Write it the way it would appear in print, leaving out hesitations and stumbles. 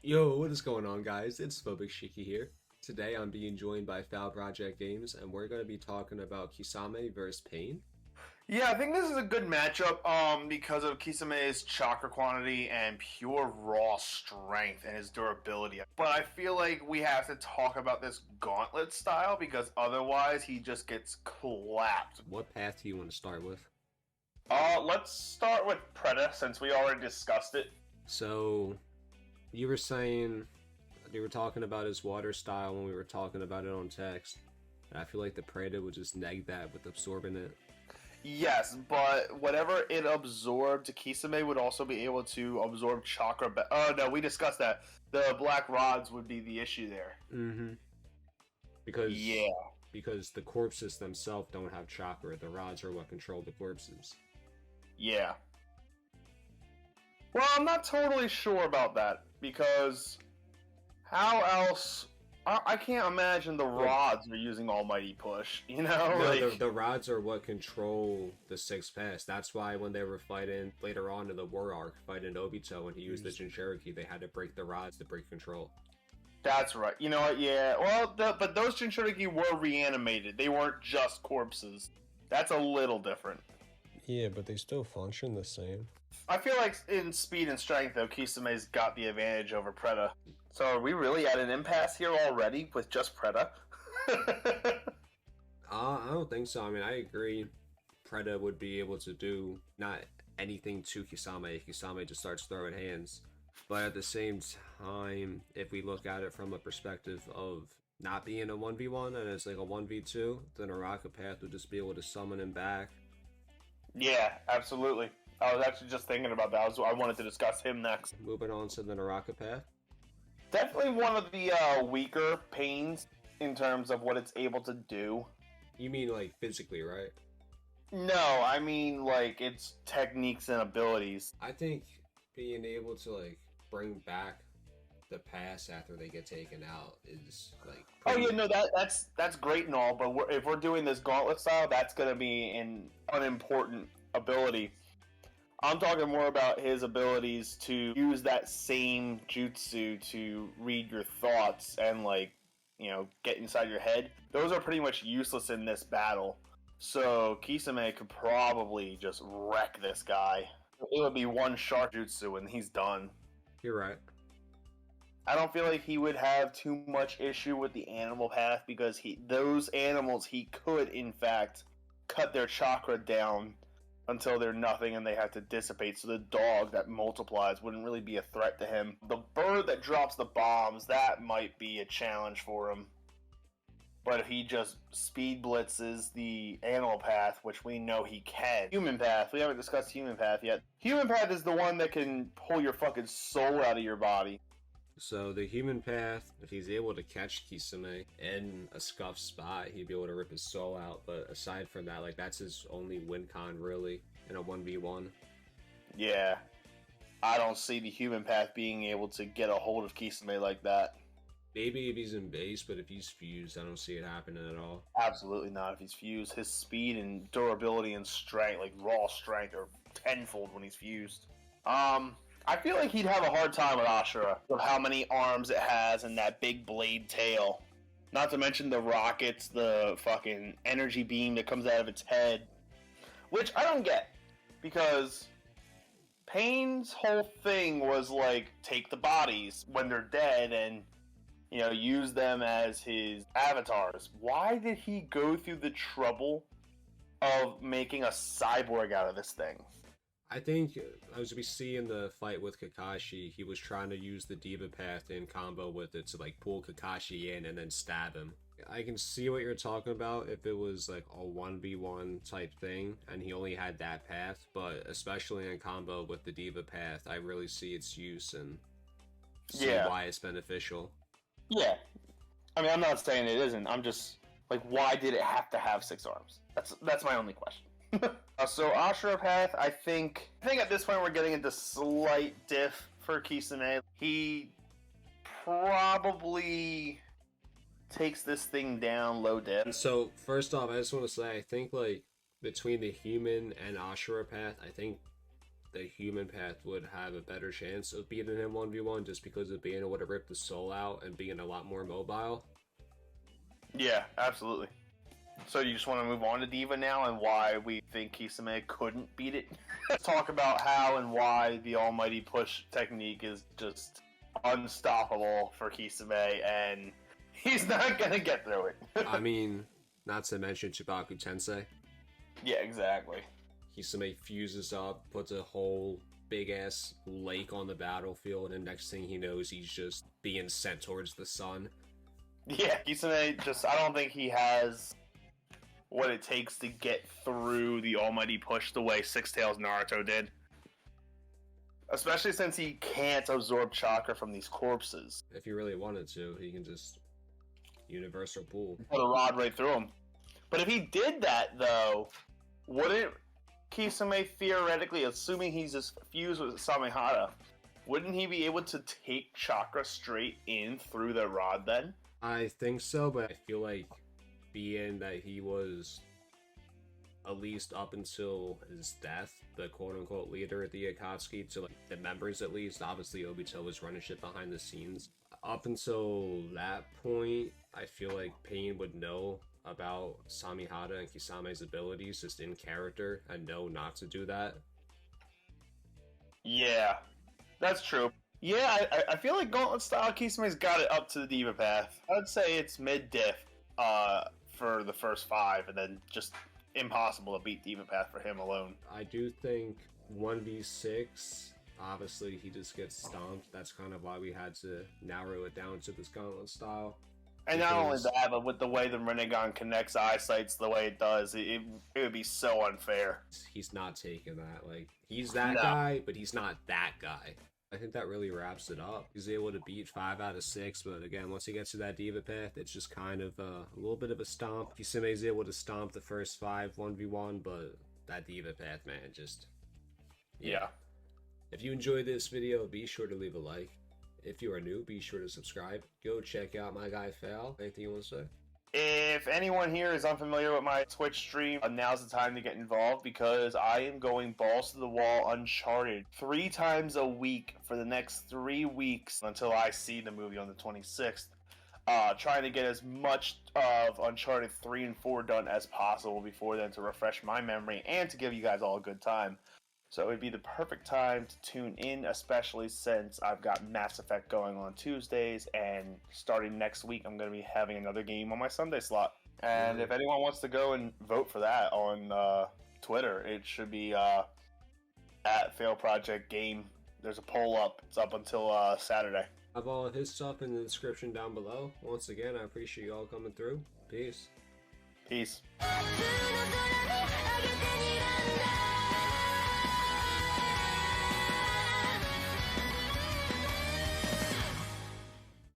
Yo, what is going on, guys? It's Phobic Shiki here. Today I'm being joined by Foul Project Games, and we're going to be talking about Kisame versus Pain. Yeah, I think this is a good matchup because of Kisame's chakra quantity and pure raw strength and his durability. But I feel like we have to talk about this gauntlet style because otherwise he just gets clapped. What path do you want to start with? Let's start with Preda since we already discussed it. So, you were saying you were talking about his water style when we were talking about it on text, and I feel like the Preda would just neg that with absorbing it. Yes, but whatever it absorbed, Kisame would also be able to absorb chakra. Oh no, we discussed that. The black rods would be the issue there. Mm-hmm. Because Yeah. because the corpses themselves don't have chakra. The rods are what control the corpses. Yeah. Well, I'm not totally sure about that because how else? I can't imagine the rods are using Almighty Push. You know, No, like the rods are what control the six paths. That's why when they were fighting later on in the war arc, fighting Obito, and he used the Jinchuriki, they had to break the rods to break control. that's right. You know what? Yeah. Well, but those Jinchuriki were reanimated. They weren't just corpses. That's a little different. Yeah, but they still function the same. I feel like in speed and strength, though, Kisame's got the advantage over Preda. So are we really at an impasse here already with just Preda? I don't think so. I mean, I agree. Preda would be able to do not anything to Kisame. Kisame just starts throwing hands. But at the same time, if we look at it from a perspective of not being a 1v1 and it's like a 1v2, then a Rocket Path would just be able to summon him back. Yeah, absolutely. I was actually just thinking about that. I wanted to discuss him next. Moving on to the Naraka Path. Definitely one of the weaker pains in terms of what it's able to do. You mean like physically, right? No, I mean like its techniques and abilities. I think being able to like bring back the past after they get taken out is like Oh pretty... yeah, no, that's great and all, but if we're doing this gauntlet style, that's gonna be an unimportant ability. I'm talking more about his abilities to use that same jutsu to read your thoughts and, like, you know, get inside your head. Those are pretty much useless in this battle. So Kisame could probably just wreck this guy. It would be one sharp jutsu and he's done. You're right. I don't feel like he would have too much issue with the animal path because those animals he could in fact cut their chakra down until they're nothing and they have to dissipate. So the dog that multiplies wouldn't really be a threat to him. The bird that drops the bombs, that might be a challenge for him. But if he just speed blitzes the animal path, which we know he can. Human path, we haven't discussed human path yet. Human path is the one that can pull your fucking soul out of your body. So the human path, if he's able to catch Kisame in a scuffed spot, he'd be able to rip his soul out. But aside from that, like that's his only win con really in a 1v1. Yeah. I don't see the human path being able to get a hold of Kisame like that. Maybe if he's in base, but if he's fused, I don't see it happening at all. Absolutely not. If he's fused, his speed and durability and strength, like raw strength, are tenfold when he's fused. I feel like he'd have a hard time with Ashura, with how many arms it has and that big blade tail. Not to mention the rockets, the fucking energy beam that comes out of its head. Which I don't get, because Pain's whole thing was like, take the bodies when they're dead and, you know, use them as his avatars. Why did he go through the trouble of making a cyborg out of this thing? I think, as we see in the fight with Kakashi, he was trying to use the Diva Path in combo with it to like pull Kakashi in and then stab him. I can see what you're talking about if it was like a 1v1 type thing and he only had that path, but especially in combo with the Diva Path, I really see its use and see why it's beneficial. Yeah. I mean, I'm not saying it isn't. I'm just like, why did it have to have 6 arms? That's my only question. So Ashura Path, I think at this point we're getting into slight diff for Kisame. He probably takes this thing down low diff. So first off, I just want to say I think like between the human and Ashura Path, I think the human path would have a better chance of beating him 1v1 just because of being able to rip the soul out and being a lot more mobile. Yeah, absolutely. So you just want to move on to Diva now and why we think Kisame couldn't beat it? Let's talk about how and why the almighty push technique is just unstoppable for Kisame, and he's not going to get through it. I mean, not to mention Chibaku Tensei. Yeah, exactly. Kisame fuses up, puts a whole big-ass lake on the battlefield, and next thing he knows, he's just being sent towards the sun. Yeah, Kisame just, I don't think he has what it takes to get through the almighty push the way Six Tails Naruto did. Especially since he can't absorb chakra from these corpses. If he really wanted to, he can just universal pull. Put a rod right through him. But if he did that, though, wouldn't Kisame theoretically, assuming he's just fused with Samehada, wouldn't he be able to take chakra straight in through the rod then? I think so, but I feel like being that he was, at least up until his death, the quote-unquote leader of the Akatsuki, to like the members at least, obviously Obito was running shit behind the scenes. Up until that point, I feel like Pain would know about Samehada and Kisame's abilities just in character and know not to do that. Yeah, that's true. Yeah, I feel like Gauntlet style Kisame's got it up to the Diva path. I'd say it's mid-diff for the first 5, and then just impossible to beat Diva path for him alone. I do think 1v6, obviously he just gets stomped. That's kind of why we had to narrow it down to this Gauntlet style. And not only that, but with the way the Rinnegan connects eyesights the way it does, it would be so unfair. He's not taking that. Like, he's that guy, but he's not that guy. I think that really wraps it up. He's able to beat 5 out of 6, but again, once he gets to that Diva path, it's just kind of a little bit of a stomp. Kisame's able to stomp the first 5 1v1, but that Diva path, man, just... Yeah. If you enjoyed this video, be sure to leave a like. If you are new, be sure to subscribe. Go check out my guy, Fal. Anything you want to say? If anyone here is unfamiliar with my Twitch stream, now's the time to get involved because I am going balls to the wall Uncharted 3 times a week for the next 3 weeks until I see the movie on the 26th. Trying to get as much of Uncharted 3 and 4 done as possible before then to refresh my memory and to give you guys all a good time. So it would be the perfect time to tune in, especially since I've got Mass Effect going on Tuesdays, and starting next week, I'm going to be having another game on my Sunday slot. And if anyone wants to go and vote for that on Twitter, it should be at Fail Project Game. There's a poll up. It's up until Saturday. I have all of his stuff in the description down below. Once again, I appreciate you all coming through. Peace. Peace.